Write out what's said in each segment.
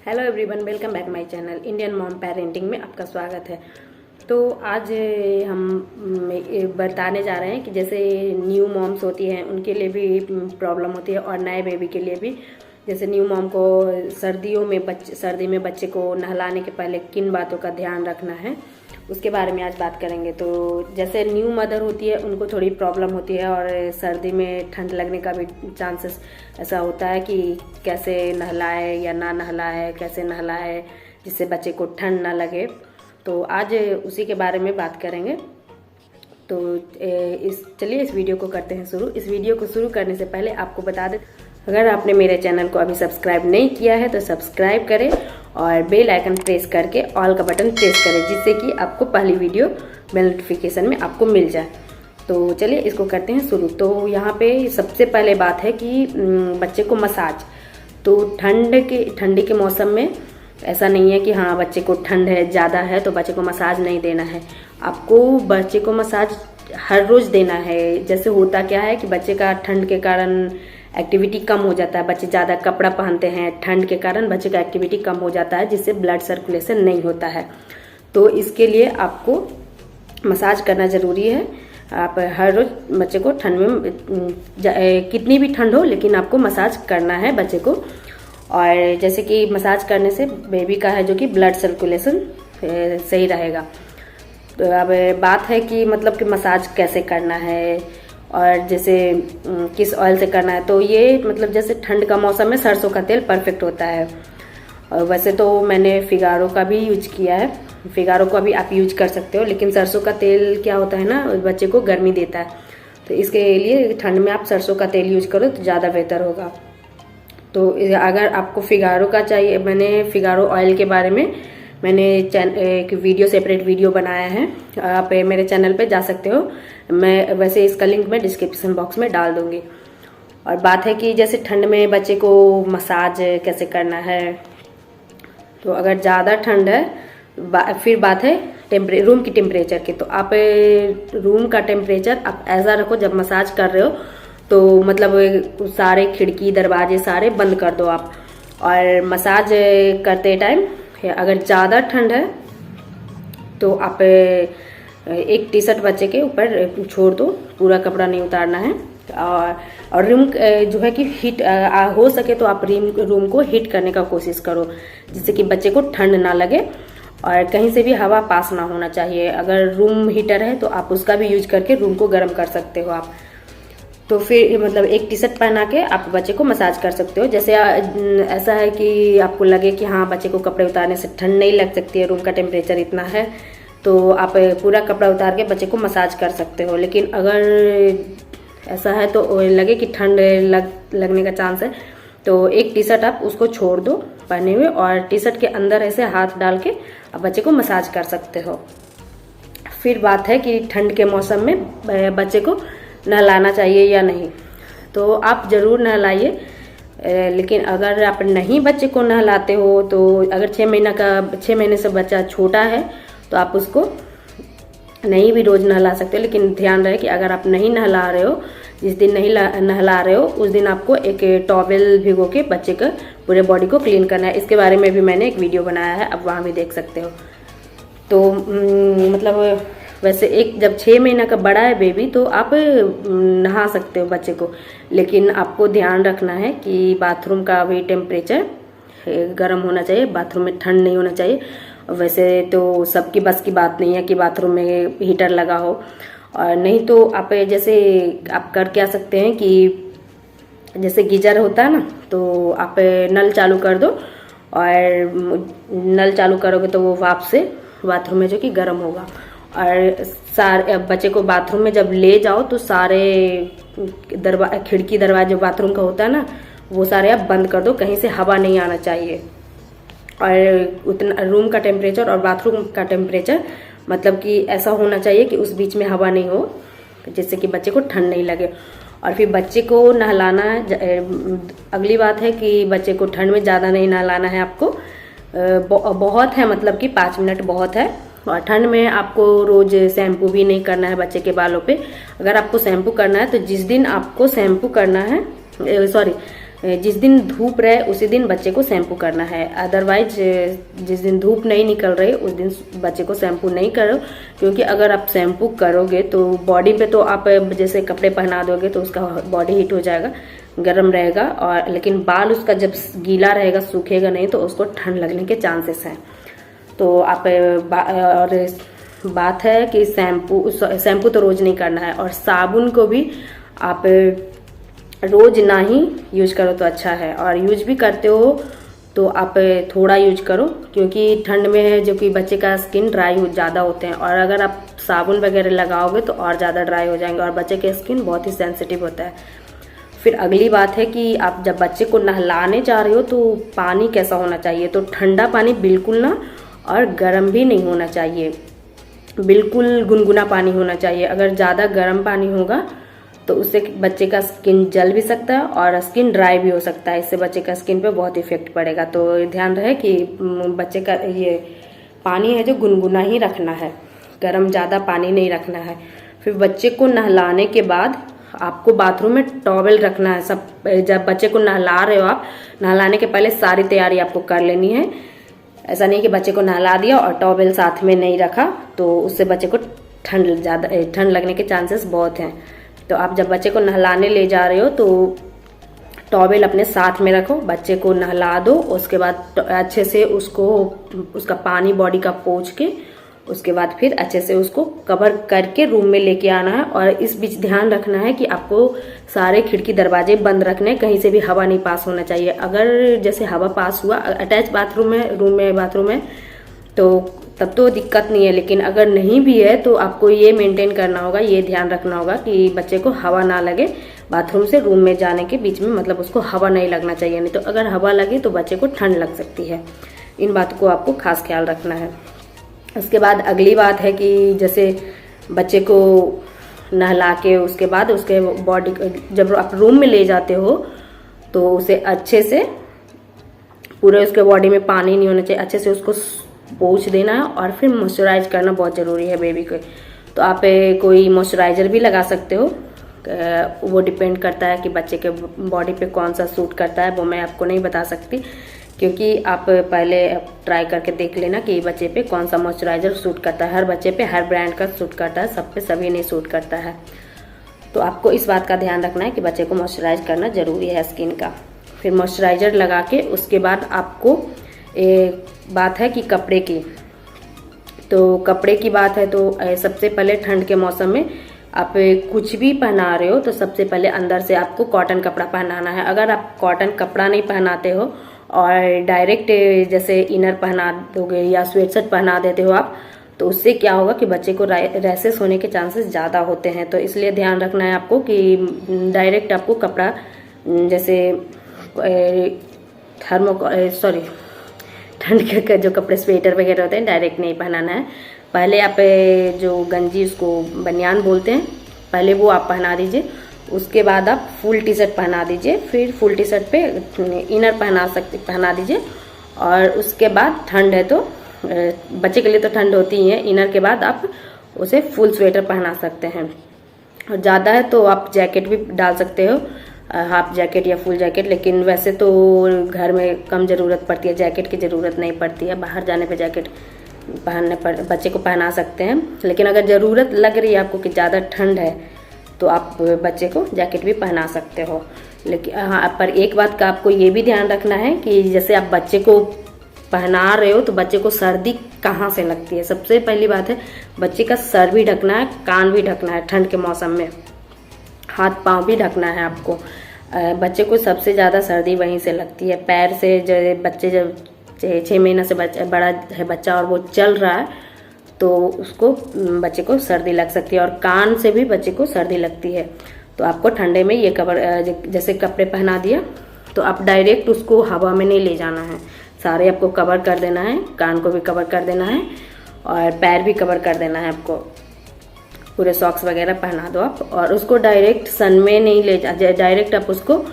Hello everyone, welcome back my channel Indian mom parenting में आपका स्वागत है। तो आज हम बताने जा रहे हैं कि जैसे न्यू मॉम्स होती हैं उनके लिए भी प्रॉब्लम होती है और नए बेबी के लिए भी। जैसे न्यू मॉम को सर्दी में बच्चे को नहलाने के पहले किन बातों का ध्यान रखना है उसके बारे में आज बात करेंगे। तो जैसे न्यू मदर होती है उनको थोड़ी प्रॉब्लम होती है और सर्दी में ठंड लगने का भी चांसेस ऐसा होता है कि कैसे नहलाए या ना नहलाए, कैसे नहलाए जिससे बच्चे को ठंड ना लगे। तो आज उसी के बारे में बात करेंगे। तो चलिए इस वीडियो को करते हैं शुरू। इस वीडियो को शुरू करने से पहले आपको बता दें, अगर आपने मेरे चैनल को अभी सब्सक्राइब नहीं किया है तो सब्सक्राइब करें और बेल आइकन प्रेस करके ऑल का बटन प्रेस करें जिससे कि आपको पहली वीडियो नोटिफिकेशन में आपको मिल जाए। तो चलिए इसको करते हैं शुरू। तो यहाँ पे सबसे पहले बात है कि बच्चे को मसाज। तो ठंडी के मौसम में ऐसा नहीं है कि हाँ बच्चे को ठंड है ज़्यादा है तो बच्चे को मसाज नहीं देना है। आपको बच्चे को मसाज हर रोज़ देना है। जैसे होता क्या है कि बच्चे का ठंड के कारण एक्टिविटी कम हो जाता है, बच्चे ज़्यादा कपड़ा पहनते हैं, ठंड के कारण बच्चे का एक्टिविटी कम हो जाता है जिससे ब्लड सर्कुलेशन नहीं होता है। तो इसके लिए आपको मसाज करना ज़रूरी है। आप हर रोज़ बच्चे को ठंड में कितनी भी ठंड हो लेकिन आपको मसाज करना है बच्चे को। और जैसे कि मसाज करने से बेबी का है जो कि ब्लड सर्कुलेशन सही रहेगा। तो अब बात है कि मतलब कि मसाज कैसे करना है और जैसे किस ऑयल से करना है। तो ये मतलब जैसे ठंड का मौसम में सरसों का तेल परफेक्ट होता है। और वैसे तो मैंने फिगारो का भी यूज किया है, फिगारो का भी आप यूज कर सकते हो, लेकिन सरसों का तेल क्या होता है ना, बच्चे को गर्मी देता है। तो इसके लिए ठंड में आप सरसों का तेल यूज करो तो ज़्यादा बेहतर होगा। तो अगर आपको फिगारो का चाहिए, मैंने फिगारो ऑयल के बारे में एक वीडियो सेपरेट वीडियो बनाया है, आप मेरे चैनल पे जा सकते हो। मैं वैसे इसका लिंक मैं डिस्क्रिप्शन बॉक्स में डाल दूंगी। और बात है कि जैसे ठंड में बच्चे को मसाज कैसे करना है। तो अगर ज़्यादा ठंड है फिर बात है रूम की टेम्परेचर की। तो आप रूम का टेम्परेचर आप ऐसा रखो जब मसाज कर रहे हो तो मतलब सारे खिड़की दरवाजे सारे बंद कर दो आप। और मसाज करते टाइम अगर ज़्यादा ठंड है तो आप एक टी शर्ट बच्चे के ऊपर छोड़ दो, पूरा कपड़ा नहीं उतारना है। और रूम जो है कि हीट हो सके तो आप रूम को हीट करने का कोशिश करो जिससे कि बच्चे को ठंड ना लगे और कहीं से भी हवा पास ना होना चाहिए। अगर रूम हीटर है तो आप उसका भी यूज करके रूम को गर्म कर सकते हो आप। तो फिर मतलब एक टी शर्ट पहना के आप बच्चे को मसाज कर सकते हो। जैसे ऐसा है कि आपको लगे कि हाँ बच्चे को कपड़े उतारने से ठंड नहीं लग सकती है, रूम का टेम्परेचर इतना है, तो आप पूरा कपड़ा उतार के बच्चे को मसाज कर सकते हो। लेकिन अगर ऐसा है तो लगे कि ठंड लगने का चांस है तो एक टी शर्ट आप उसको छोड़ दो पहने हुए और टी शर्ट के अंदर ऐसे हाथ डाल के आप बच्चे को मसाज कर सकते हो। फिर बात है कि ठंड के मौसम में बच्चे को नहलाना चाहिए या नहीं। तो आप ज़रूर नहलाइए, लेकिन अगर आप नहीं बच्चे को नहलाते हो तो अगर 6 महीने से बच्चा छोटा है तो आप उसको नहीं भी रोज़ नहला सकते हो। लेकिन ध्यान रहे कि अगर आप नहीं नहला रहे हो, जिस दिन नहीं नहला रहे हो उस दिन आपको एक टॉवेल भिगो के बच्चे का पूरे बॉडी को क्लीन करना है। इसके बारे में भी मैंने एक वीडियो बनाया है, आप वहाँ भी देख सकते हो। तो मतलब वैसे जब 6 महीना का बड़ा है बेबी तो आप नहा सकते हो बच्चे को, लेकिन आपको ध्यान रखना है कि बाथरूम का भी टेम्परेचर गर्म होना चाहिए, बाथरूम में ठंड नहीं होना चाहिए। वैसे तो सबकी बस की बात नहीं है कि बाथरूम में हीटर लगा हो, और नहीं तो आप जैसे आप कर क्या सकते हैं कि जैसे गीजर होता है ना, तो आप नल चालू कर दो और नल चालू करोगे तो वो वाप से बाथरूम में जो कि गर्म होगा। और सारे बच्चे को बाथरूम में जब ले जाओ तो सारे खिड़की दरवाजे बाथरूम का होता है ना वो सारे आप बंद कर दो, कहीं से हवा नहीं आना चाहिए। और उतना रूम का टेम्परेचर और बाथरूम का टेम्परेचर मतलब कि ऐसा होना चाहिए कि उस बीच में हवा नहीं हो जिससे कि बच्चे को ठंड नहीं लगे। और फिर बच्चे को नहलाना अगली बात है कि बच्चे को ठंड में ज़्यादा नहीं नहलाना है आपको। बहुत है मतलब कि 5 मिनट बहुत है। और ठंड में आपको रोज शैम्पू भी नहीं करना है बच्चे के बालों पे। अगर आपको शैम्पू करना है तो जिस दिन आपको शैम्पू करना है जिस दिन धूप रहे उसी दिन बच्चे को शैम्पू करना है। अदरवाइज जिस दिन धूप नहीं निकल रही उस दिन बच्चे को शैम्पू नहीं करो, क्योंकि अगर आप शैम्पू करोगे तो बॉडी पे तो आप जैसे कपड़े पहना दोगे तो उसका बॉडी हीट हो जाएगा, गर्म रहेगा, और लेकिन बाल उसका जब गीला रहेगा, सूखेगा नहीं, तो उसको ठंड लगने के चांसेस हैं। तो आप और बात है कि शैम्पू तो रोज नहीं करना है, और साबुन को भी आप रोज ना ही यूज करो तो अच्छा है, और यूज भी करते हो तो आप थोड़ा यूज करो, क्योंकि ठंड में जो कि बच्चे का स्किन ड्राई ज़्यादा होते हैं, और अगर आप साबुन वगैरह लगाओगे तो और ज़्यादा ड्राई हो जाएंगे, और बच्चे के स्किन बहुत ही सेंसिटिव होता है। फिर अगली बात है कि आप जब बच्चे को नहलाने जा रहे हो तो पानी कैसा होना चाहिए, तो ठंडा पानी बिल्कुल ना, और गर्म भी नहीं होना चाहिए, बिल्कुल गुनगुना पानी होना चाहिए। अगर ज़्यादा गर्म पानी होगा तो उससे बच्चे का स्किन जल भी सकता है और स्किन ड्राई भी हो सकता है, इससे बच्चे का स्किन पे बहुत इफेक्ट पड़ेगा। तो ध्यान रहे कि बच्चे का ये पानी है जो गुनगुना ही रखना है, गर्म ज़्यादा पानी नहीं रखना है। फिर बच्चे को नहलाने के बाद आपको बाथरूम में टॉवेल रखना है। सब जब बच्चे को नहला रहे हो आप, नहलाने के पहले सारी तैयारी आपको कर लेनी है। ऐसा नहीं कि बच्चे को नहला दिया और टॉवेल साथ में नहीं रखा, तो उससे बच्चे को ठंड लगने के चांसेस बहुत हैं। तो आप जब बच्चे को नहलाने ले जा रहे हो तो टॉवेल अपने साथ में रखो, बच्चे को नहला दो, उसके बाद अच्छे से उसका पानी बॉडी का पोंछ के उसके बाद फिर अच्छे से उसको कवर करके रूम में लेके आना है। और इस बीच ध्यान रखना है कि आपको सारे खिड़की दरवाजे बंद रखने, कहीं से भी हवा नहीं पास होना चाहिए। अगर जैसे हवा पास हुआ, अटैच बाथरूम है, रूम में बाथरूम है, तो तब तो दिक्कत नहीं है, लेकिन अगर नहीं भी है तो आपको ये मेंटेन करना होगा, ये ध्यान रखना होगा कि बच्चे को हवा ना लगे बाथरूम से रूम में जाने के बीच में, मतलब उसको हवा नहीं लगना चाहिए, नहीं तो अगर हवा लगे तो बच्चे को ठंड लग सकती है। इन बात को आपको खास ख्याल रखना है। उसके बाद अगली बात है कि जैसे बच्चे को नहला के उसके बाद उसके बॉडी जब आप रूम में ले जाते हो तो उसे अच्छे से पूरे उसके बॉडी में पानी नहीं होना चाहिए, अच्छे से उसको पोंछ देना है, और फिर मॉइस्चराइज करना बहुत ज़रूरी है बेबी को। तो आप कोई मॉइस्चराइजर भी लगा सकते हो, वो डिपेंड करता है कि बच्चे के बॉडी पे कौन सा सूट करता है, वो मैं आपको नहीं बता सकती, क्योंकि आप पहले ट्राई करके देख लेना कि बच्चे पे कौन सा मॉइस्चराइजर सूट करता है। हर बच्चे पे हर ब्रांड का सूट करता है, सब पे सभी नहीं सूट करता है। तो आपको इस बात का ध्यान रखना है कि बच्चे को मॉइस्चराइज करना जरूरी है स्किन का। फिर मॉइस्चराइजर लगा के उसके बाद आपको एक बात है कि कपड़े की, तो कपड़े की बात है तो सबसे पहले ठंड के मौसम में आप कुछ भी पहना रहे हो तो सबसे पहले अंदर से आपको कॉटन कपड़ा पहनाना है। अगर आप कॉटन कपड़ा नहीं पहनाते हो और डायरेक्ट जैसे इनर पहना दोगे या स्वेटशर्ट पहना देते हो आप, तो उससे क्या होगा कि बच्चे को रैशेस होने के चांसेस ज़्यादा होते हैं। तो इसलिए ध्यान रखना है आपको कि डायरेक्ट आपको कपड़ा जैसे ठंड के जो कपड़े स्वेटर वगैरह होते हैं डायरेक्ट नहीं पहनाना है। पहले आप जो गंजी उसको बनियान बोलते हैं, पहले वो आप पहना दीजिए, उसके बाद आप फुल टी शर्ट पहना दीजिए, फिर फुल टी शर्ट पे इनर पहना दीजिए, और उसके बाद ठंड है तो बच्चे के लिए तो ठंड होती ही है, इनर के बाद आप उसे फुल स्वेटर पहना सकते हैं। और ज़्यादा है तो आप जैकेट भी डाल सकते हो, हाफ जैकेट या फुल जैकेट, लेकिन वैसे तो घर में कम ज़रूरत पड़ती है, जैकेट की ज़रूरत नहीं पड़ती है। बाहर जाने पे जैकेट पहनने पर बच्चे को पहना सकते हैं, लेकिन अगर ज़रूरत लग रही है आपको कि ज़्यादा ठंड है तो आप बच्चे को जैकेट भी पहना सकते हो। लेकिन हाँ, पर एक बात का आपको ये भी ध्यान रखना है कि जैसे आप बच्चे को पहना रहे हो तो बच्चे को सर्दी कहाँ से लगती है। सबसे पहली बात है बच्चे का सर भी ढकना है, कान भी ढकना है, ठंड के मौसम में हाथ पांव भी ढकना है आपको। बच्चे को सबसे ज़्यादा सर्दी वहीं से लगती है, पैर से। जब बच्चे जब 6 महीना से बड़ा है बच्चा और वो चल रहा है तो उसको बच्चे को सर्दी लग सकती है, और कान से भी बच्चे को सर्दी लगती है। तो आपको ठंडे में ये जैसे कपड़े पहना दिया तो आप डायरेक्ट उसको हवा में नहीं ले जाना है, सारे आपको कवर कर देना है, कान को भी कवर कर देना है और पैर भी कवर कर देना है आपको। पूरे सॉक्स वगैरह पहना दो आप, और उसको डायरेक्ट सन में नहीं ले जा, डायरेक्ट आप उसको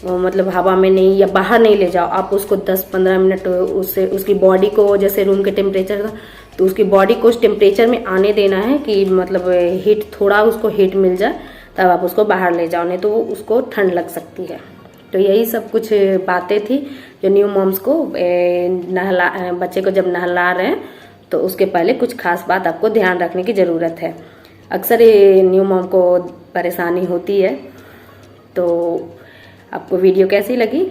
मतलब हवा में नहीं या बाहर नहीं ले जाओ। आप उसको 10-15 मिनट उससे उसकी बॉडी को, जैसे रूम के टेम्परेचर था तो उसकी बॉडी को उस टेम्परेचर में आने देना है कि मतलब हीट, थोड़ा उसको हीट मिल जाए, तब आप उसको बाहर ले जाओ, नहीं तो वो उसको ठंड लग सकती है। तो यही सब कुछ बातें थी जो न्यू मॉम्स को बच्चे को जब नहला रहे हैं तो उसके पहले कुछ खास बात आपको ध्यान रखने की ज़रूरत है। अक्सर ये न्यू मॉम को परेशानी होती है। तो आपको वीडियो कैसी लगी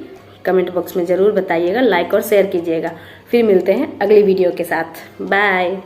कमेंट बॉक्स में ज़रूर बताइएगा, लाइक और शेयर कीजिएगा। फिर मिलते हैं अगली वीडियो के साथ। बाय।